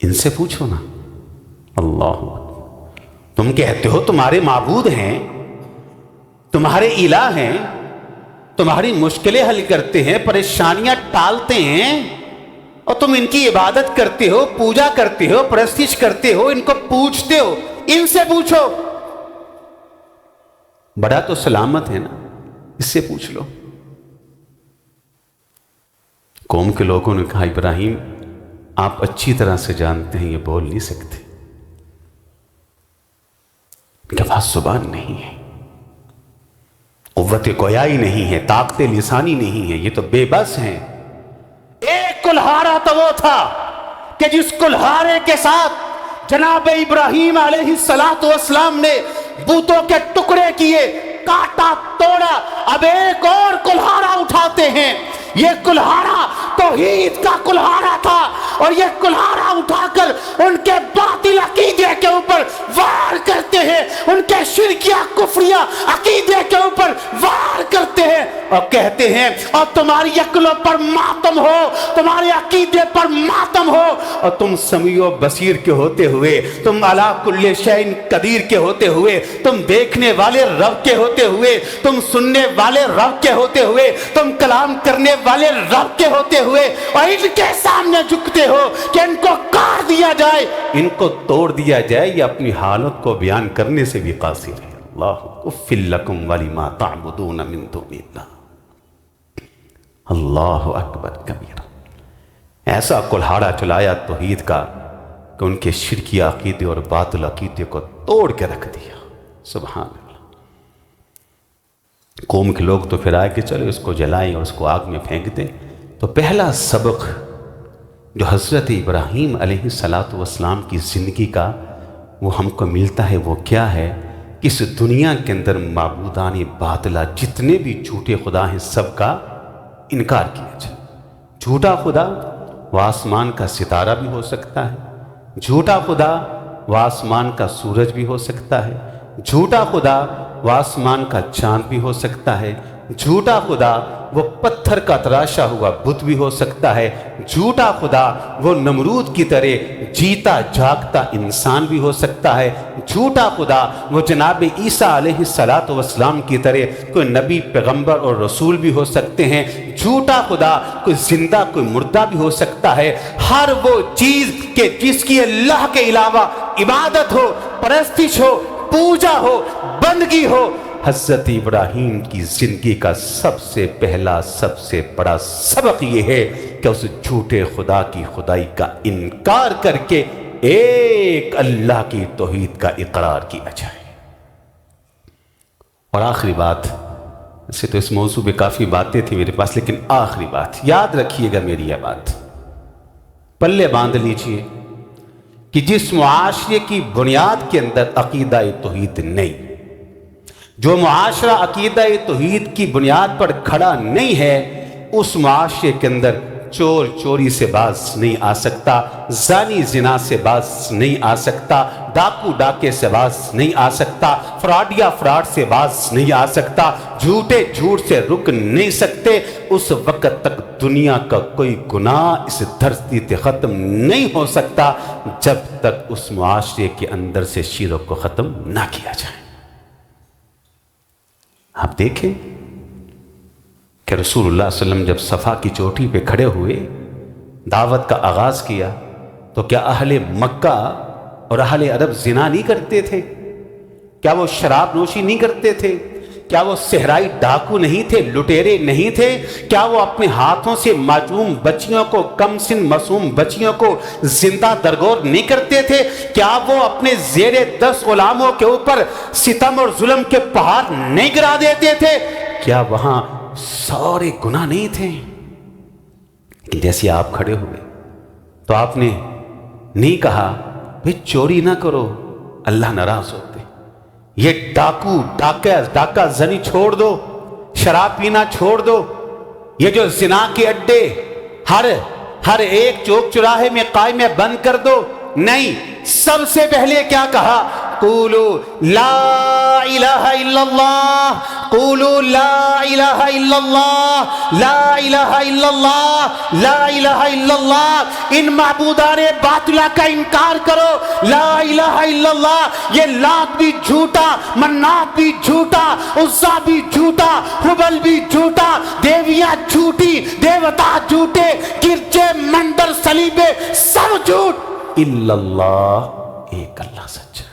ان سے پوچھو نا۔ اللہ، تم کہتے ہو تمہارے معبود ہیں، تمہارے الہ ہیں، تمہاری مشکلیں حل کرتے ہیں، پریشانیاں ٹالتے ہیں، اور تم ان کی عبادت کرتے ہو، پوجا کرتے ہو، پرستش کرتے ہو، ان کو پوچھتے ہو، ان سے پوچھو۔ بڑا تو سلامت ہے نا، اس سے پوچھ لو۔ قوم کے لوگوں نے کہا ابراہیم آپ اچھی طرح سے جانتے ہیں یہ بول نہیں سکتے، ان کے پاس زبان نہیں ہے، قوت گویائی نہیں ہے، طاقت لسانی نہیں ہے، یہ تو بے بس ہیں۔ ایک کلہارا تو وہ تھا کہ جس کلہارے کے ساتھ جناب ابراہیم علیہ السلام نے بتوں کے ٹکڑے کیے، کاٹا توڑا، اب ایک اور کلہارا اٹھاتے ہیں۔ یہ کلہارا توحید کا کلہارا تھا، اور یہ کلہارا اٹھا کر ان کے باطل عقیدے کے اوپر وار کرتے ہیں، ان کے شرکیہ کفریہ عقیدے کے اوپر وار کرتے ہیں، اور کہتے ہیں اور تمہاری عقلوں پر ماتم ہو، تمہارے عقیدے پر ماتم ہو، اور تم سمیع و بصیر کے ہوتے ہوئے، تم علی کل شیء قدیر کے ہوتے ہوئے، تم دیکھنے والے رب کے ہوتے ہوئے، تم سننے والے رب کے ہوتے ہوئے، تم کلام کرنے والے رب کے ہوتے ہوئے، اور ان کے سامنے جھکتے ہو کہ ان کو کاٹ دیا جائے، ان کو توڑ دیا جائے، یہ اپنی حالت کو بیان کرنے سے بھی قاصر ہے۔ اللہ اف لکم ولما تعبدون من دون اللہ، اللہ اکبر کبیرہ۔ ایسا کلہاڑا چلایا توحید کا کہ ان کے شرکی عقیدے اور باطل عقیدے کو توڑ کے رکھ دیا۔ سبحان اللہ۔ قوم کے لوگ تو پھر آئے کہ چلو اس کو جلائیں اور اس کو آگ میں پھینک دیں۔ تو پہلا سبق جو حضرت ابراہیم علیہ السلام کی زندگی کا وہ ہم کو ملتا ہے، وہ کیا ہے کہ اس دنیا کے اندر معبودان باطلہ جتنے بھی جھوٹے خدا ہیں سب کا انکار کیا جائے۔ جھوٹا خدا وہ آسمان کا ستارہ بھی ہو سکتا ہے، جھوٹا خدا وہ آسمان کا سورج بھی ہو سکتا ہے، جھوٹا خدا وہ آسمان کا چاند بھی ہو سکتا ہے، جھوٹا خدا وہ پتھر کا تراشا ہوا بت بھی ہو سکتا ہے، جھوٹا خدا وہ نمرود کی طرح جیتا جاگتا انسان بھی ہو سکتا ہے، جھوٹا خدا وہ جناب عیسیٰ علیہ السلام کی طرح کوئی نبی پیغمبر اور رسول بھی ہو سکتے ہیں، جھوٹا خدا کوئی زندہ کوئی مردہ بھی ہو سکتا ہے۔ ہر وہ چیز کہ جس کی اللہ کے علاوہ عبادت ہو، پرستش ہو، پوجا ہو، بندگی ہو، حضرت ابراہیم کی زندگی کا سب سے پہلا سب سے بڑا سبق یہ ہے کہ اس جھوٹے خدا کی خدائی کا انکار کر کے ایک اللہ کی توحید کا اقرار کیا جائے۔ اور آخری بات، ویسے تو اس موضوع پہ کافی باتیں تھیں میرے پاس، لیکن آخری بات یاد رکھیے گا، میری یہ بات پلے باندھ لیجئے کہ جس معاشرے کی بنیاد کے اندر عقیدہ توحید نہیں، جو معاشرہ عقیدہ توحید کی بنیاد پر کھڑا نہیں ہے، اس معاشرے کے اندر چور چوری سے باز نہیں آ سکتا، زانی زنا سے باز نہیں آ سکتا، ڈاکو ڈاکے سے باز نہیں آ سکتا، فراڈیا فراڈ سے باز نہیں آ سکتا، جھوٹے جھوٹ سے رک نہیں سکتے۔ اس وقت تک دنیا کا کوئی گناہ اس دھرتی پہ ختم نہیں ہو سکتا جب تک اس معاشرے کے اندر سے شرک کو ختم نہ کیا جائے۔ آپ دیکھیں کہ رسول اللہ صلی اللہ علیہ وسلم جب صفا کی چوٹی پہ کھڑے ہوئے دعوت کا آغاز کیا تو کیا اہل مکہ اور اہل عرب زنا نہیں کرتے تھے؟ کیا وہ شراب نوشی نہیں کرتے تھے؟ کیا وہ صحرائی ڈاکو نہیں تھے، لٹیرے نہیں تھے؟ کیا وہ اپنے ہاتھوں سے معصوم بچیوں کو، کم سن معصوم بچیوں کو زندہ درگور نہیں کرتے تھے؟ کیا وہ اپنے زیر 10 غلاموں کے اوپر ستم اور ظلم کے پہاڑ نہیں گرا دیتے تھے؟ کیا وہاں سارے گناہ نہیں تھے؟ جیسے آپ کھڑے ہوئے تو آپ نے نہیں کہا بھئی چوری نہ کرو، اللہ ناراض ہوتے، یہ ڈاکو ڈاکہ زنی چھوڑ دو، شراب پینا چھوڑ دو، یہ جو زنا کے اڈے ہر ایک چوک چراہے میں قائم بند کر دو۔ نہیں، سب سے پہلے کیا کہا قولوا لا الہ الا اللہ، قولوا لا الہ الا اللہ، لا الہ الا اللہ، لا الہ الا اللہ۔ ان معبودان باطلہ کا انکار کرو، لا الہ الا اللہ۔ یہ لات بھی جھوٹا، منات بھی جھوٹا، عزا بھی جھوٹا، حبل بھی جھوٹا، دیویاں جھوٹی، دیوتا جھوٹے، گرجے، مندر، صلیبے، سب جھوٹ، الا اللہ، ایک اللہ سچا ہے۔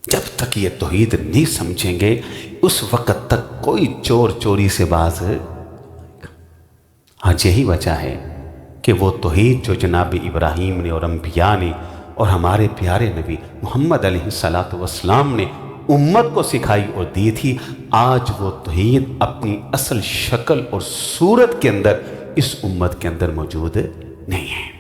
جب تک یہ توحید نہیں سمجھیں گے اس وقت تک کوئی چور چوری سے باز۔ آج یہی وجہ ہے کہ وہ توحید جو جناب ابراہیم نے اور انبیاء نے اور ہمارے پیارے نبی محمد علیہ الصلاۃ والسلام نے امت کو سکھائی اور دی تھی، آج وہ توحید اپنی اصل شکل اور صورت کے اندر اس امت کے اندر موجود نہیں ہے۔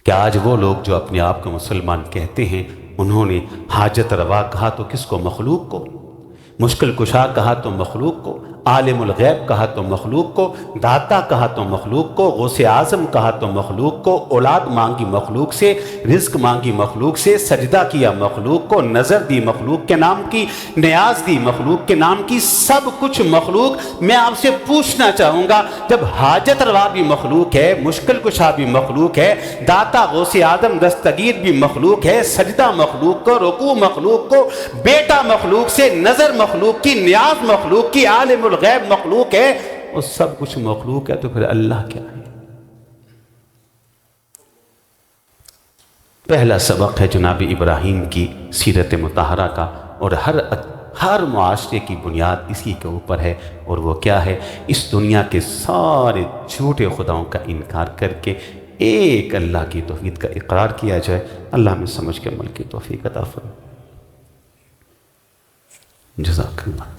کہ آج وہ لوگ جو اپنے آپ کو مسلمان کہتے ہیں، انہوں نے حاجت روا کہا تو کس کو؟ مخلوق کو۔ مشکل کشا کہا تو مخلوق کو، عالم الغیب کہا تو مخلوق کو، داتا کہا تو مخلوق کو، غوث اعظم کہا تو مخلوق کو، اولاد مانگی مخلوق سے، رزق مانگی مخلوق سے، سجدہ کیا مخلوق کو، نظر دی مخلوق کے نام کی، نیاز دی مخلوق کے نام کی، سب کچھ مخلوق۔ میں آپ سے پوچھنا چاہوں گا، جب حاجت روا بھی مخلوق ہے، مشکل کشا بھی مخلوق ہے، داتا غوث اعظم دستگیر بھی مخلوق ہے، سجدہ مخلوق کو، رکوع مخلوق کو، بیٹا مخلوق سے، نظر مخلوق کی، نیاز مخلوق کی، عالم الغیب مخلوق ہے، وہ سب کچھ مخلوق ہے، تو پھر اللہ کیا ہے؟ پہلا سبق ہے جناب ابراہیم کی سیرت مطہرہ کا، اور ہر معاشرے کی بنیاد اسی کے اوپر ہے، اور وہ کیا ہے؟ اس دنیا کے سارے جھوٹے خداؤں کا انکار کر کے ایک اللہ کی توحید کا اقرار کیا جائے۔ اللہ ہمیں سمجھ کے عمل کی توفیق عطا فرمائے۔ جزاک اللہ۔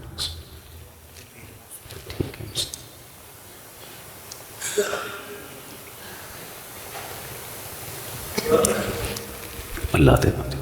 اللہ دے دے۔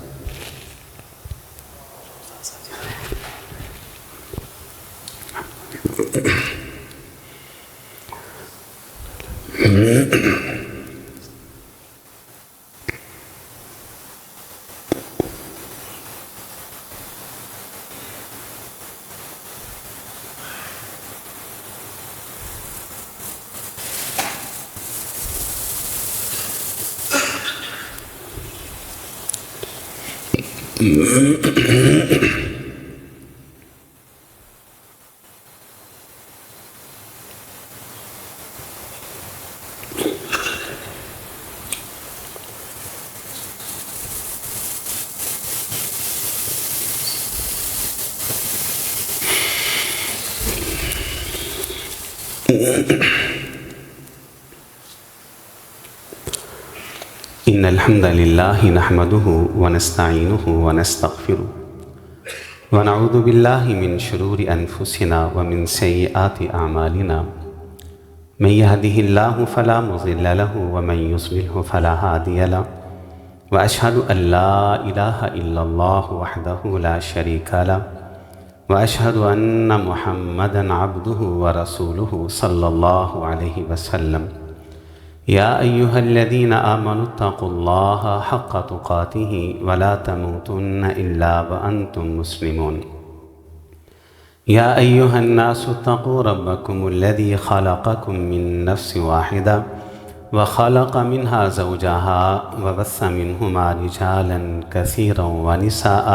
إن الحمد لله نحمده ونستعينه ونستغفره ونعوذ بالله من شرور أنفسنا ومن سيئات أعمالنا من يهده الله فلا مضل له ومن يضلل فلا هادي له وأشهد أن لا إله إلا الله وحده لا شريك له وأشهد أن محمدًا عبده ورسوله صلى الله عليه وسلم يا أيها الذين آمنوا اتقوا الله حق تقاته ولا تموتن إلا وأنتم مسلمون يا أيها الناس اتقوا ربكم الذي خلقكم من نفس واحدة وخلق منها زوجها وبث منهما رجالا كثيرا ونساء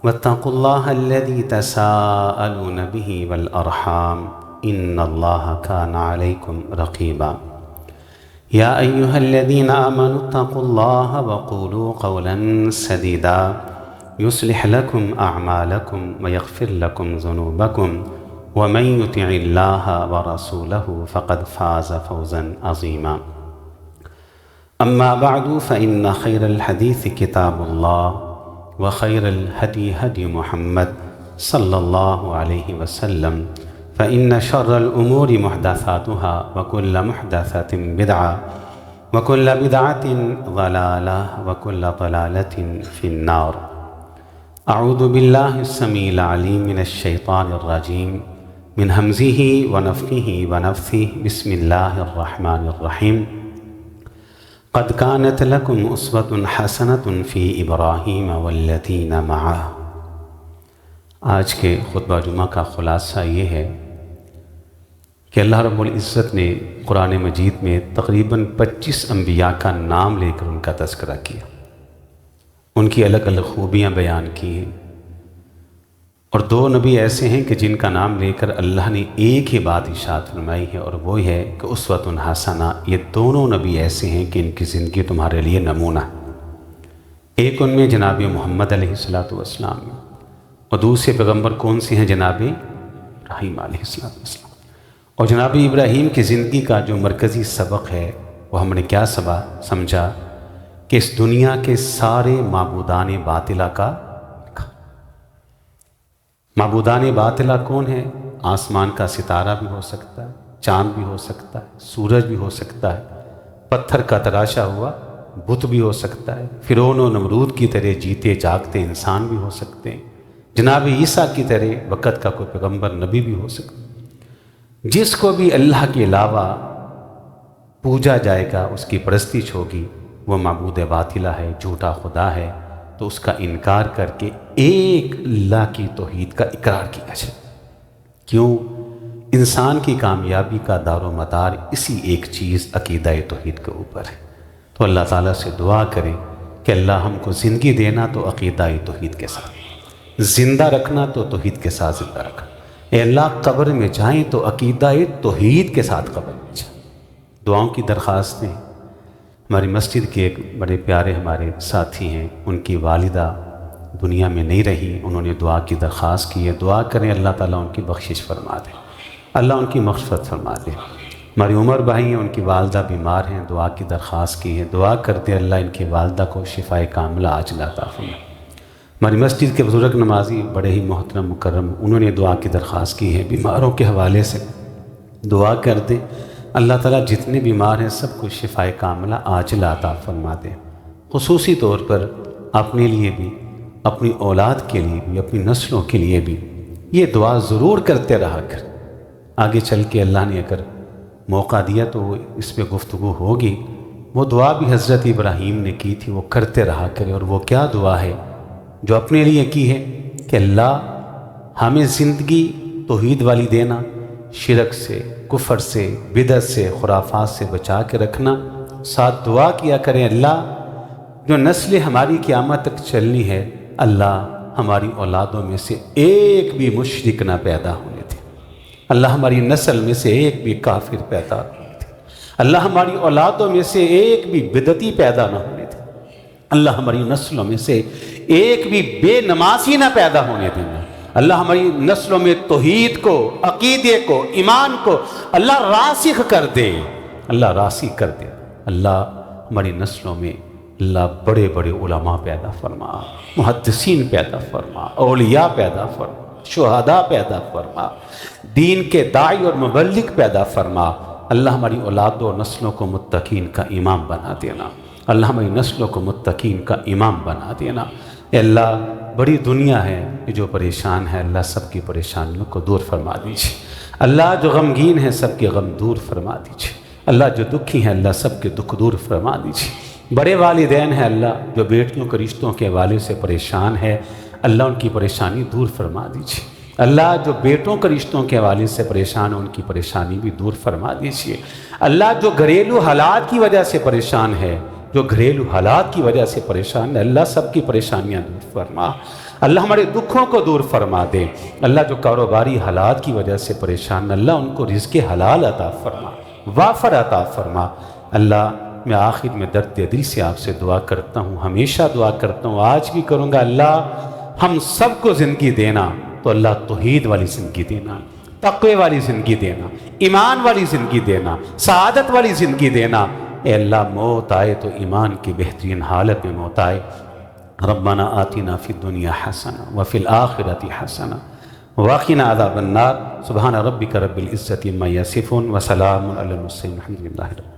واتقوا الله الذي تساءلون به والأرحام إن الله كان عليكم رقيبا يا أيها الذين آمنوا اتقوا الله وقولوا قولا سديدا يصلح لكم أعمالكم ويغفر لكم ذنوبكم ومن يطع الله ورسوله فقد فاز فوزا عظيما أما بعد فإن خير الحديث كتاب الله وخير الهدي هدي محمد صلى الله عليه وسلم فإن شر الأمور محدثاتها وكل محدثة بدعة وكل بدعة ضلالة وكل ضلالة في النار أعوذ بالله السميع العليم من الشيطان الرجيم من همزه ونفخه ونفثه بسم الله الرحمن الرحيم قد كانت لكم اسوة حسنة في ابراہیم والذین معه۔ آج کے خطبہ جمعہ کا خلاصہ یہ ہے کہ اللہ رب العزت نے قرآن مجید میں تقریباً 25 انبیاء کا نام لے کر ان کا تذکرہ کیا، ان کی الگ الگ خوبیاں بیان کی ہیں، اور 2 نبی ایسے ہیں کہ جن کا نام لے کر اللہ نے ایک ہی بات ارشاد فرمائی ہے، اور وہ ہے کہ اسوۃ حسنہ۔ یہ دونوں نبی ایسے ہیں کہ ان کی زندگی تمہارے لیے نمونہ ہے۔ ایک ان میں جناب محمد علیہ السلام ہے، اور دوسرے پیغمبر کون سے ہیں؟ جناب ابراہیم علیہ السلام۔ اور جناب ابراہیم کی زندگی کا جو مرکزی سبق ہے وہ ہم نے کیا سمجھا کہ اس دنیا کے سارے معبودان باطلہ کا معبودان باطلہ کون ہے؟ آسمان کا ستارہ بھی ہو سکتا ہے، چاند بھی ہو سکتا ہے، سورج بھی ہو سکتا ہے، پتھر کا تراشا ہوا بت بھی ہو سکتا ہے، فرعون و نمرود کی طرح جیتے جاگتے انسان بھی ہو سکتے ہیں، جناب عیسیٰ کی طرح وقت کا کوئی پیغمبر نبی بھی ہو سکتا ہے۔ جس کو بھی اللہ کے علاوہ پوجا جائے گا، اس کی پرستش ہوگی، وہ معبود باطلہ ہے، جھوٹا خدا ہے، تو اس کا انکار کر کے ایک اللہ کی توحید کا اقرار کیا جائے۔ کیوں؟ انسان کی کامیابی کا دار و مدار اسی ایک چیز عقیدہ توحید کے اوپر ہے۔ تو اللہ تعالیٰ سے دعا کریں کہ اللہ ہم کو زندگی دینا تو عقیدہ توحید کے ساتھ، زندہ رکھنا تو توحید کے ساتھ زندہ رکھنا۔ اے اللہ قبر میں جائیں تو عقیدہ توحید کے ساتھ قبر میں جائیں۔ دعاؤں کی درخواستیں، ہماری مسجد کے ایک بڑے پیارے ہمارے ساتھی ہیں، ان کی والدہ دنیا میں نہیں رہی، انہوں نے دعا کی درخواست کی ہے، دعا کریں اللہ تعالیٰ ان کی بخشش فرما دے، اللہ ان کی مغفرت فرما دے۔ ہماری عمر بھائی ہیں، ان کی والدہ بیمار ہیں، دعا کی درخواست کی ہے، دعا کرتے اللہ ان کی والدہ کو شفائے کاملہ عاجلہ عطا فرمائے۔ ہماری مسجد کے بزرگ نمازی بڑے ہی محترم مکرم، انہوں نے دعا کی درخواست کی ہے، بیماروں کے حوالے سے دعا کر دیں اللہ تعالیٰ جتنے بیمار ہیں سب کو شفائے کاملہ عاجلہ عطا فرما دے۔ خصوصی طور پر اپنے لیے بھی، اپنی اولاد کے لیے بھی، اپنی نسلوں کے لیے بھی یہ دعا ضرور کرتے رہا کر۔ آگے چل کے اللہ نے اگر موقع دیا تو اس پہ گفتگو ہوگی۔ وہ دعا بھی حضرت ابراہیم نے کی تھی، وہ کرتے رہا کرے۔ اور وہ کیا دعا ہے جو اپنے لیے کی ہے کہ اللہ ہمیں زندگی توحید والی دینا، شرک سے، کفر سے، بدعت سے، خرافات سے بچا کے رکھنا۔ ساتھ دعا کیا کریں اللہ جو نسل ہماری قیامت تک چلنی ہے، اللہ ہماری اولادوں میں سے ایک بھی مشرک نہ پیدا ہونے دے، اللہ ہماری نسل میں سے ایک بھی کافر پیدا ہونے دے، اللہ ہماری اولادوں میں سے ایک بھی بدعتی پیدا نہ ہونے دے، اللہ ہماری نسلوں میں سے ایک بھی بے نمازی نہ پیدا ہونے دینا، اللہ ہماری نسلوں میں توحید کو، عقیدے کو، ایمان کو اللہ راسخ کر دے، اللہ راسخ کر دے۔ اللہ ہماری نسلوں میں اللہ بڑے بڑے علماء پیدا فرما، محدثین پیدا فرما، اولیاء پیدا فرما، شہداء پیدا فرما، دین کے داعی اور مبلغ پیدا فرما۔ اللہ ہماری اولاد و نسلوں کو متقین کا امام بنا دینا، اللہ ہماری نسلوں کو متقین کا امام بنا دینا۔ اے اللہ بڑی دنیا ہے یہ جو پریشان ہے، اللہ سب کی پریشانیوں کو دور فرما دیجیے۔ اللہ جو غمگین ہے سب کے غم دور فرما دیجیے۔ اللہ جو دکھی ہیں اللہ سب کے دکھ دور فرما دیجیے۔ بڑے والدین ہیں اللہ جو بیٹیوں کے رشتوں کے حوالے سے پریشان ہے، اللہ ان کی پریشانی دور فرما دیجیے۔ اللہ جو بیٹوں کے رشتوں کے حوالے سے پریشان ہے ان کی پریشانی بھی دور فرما دیجیے۔ اللہ جو گھریلو حالات کی وجہ سے پریشان ہے، جو گھریلو حالات کی وجہ سے پریشان ہے، اللہ سب کی پریشانیاں دور فرما، اللہ ہمارے دکھوں کو دور فرما دے۔ اللہ جو کاروباری حالات کی وجہ سے پریشان، اللہ ان کو رزق حلال عطا فرما، وافر عطا فرما۔ اللہ میں آخر میں درد دل سے آپ سے دعا کرتا ہوں، ہمیشہ دعا کرتا ہوں، آج بھی کروں گا، اللہ ہم سب کو زندگی دینا تو اللہ توحید والی زندگی دینا، تقوی والی زندگی دینا، ایمان والی زندگی دینا، سعادت والی زندگی دینا۔ اے اللہ موت آئے تو ایمان کی بہترین حالت میں موت آئے۔ ربنا آتنا فی الدنیا حسنہ وفی الآخرۃ حسنہ وقنا عذاب النار۔ سبحان ربک رب العزۃ عما یصفون وسلام علی المرسلین الحمد للہ رب العالمین۔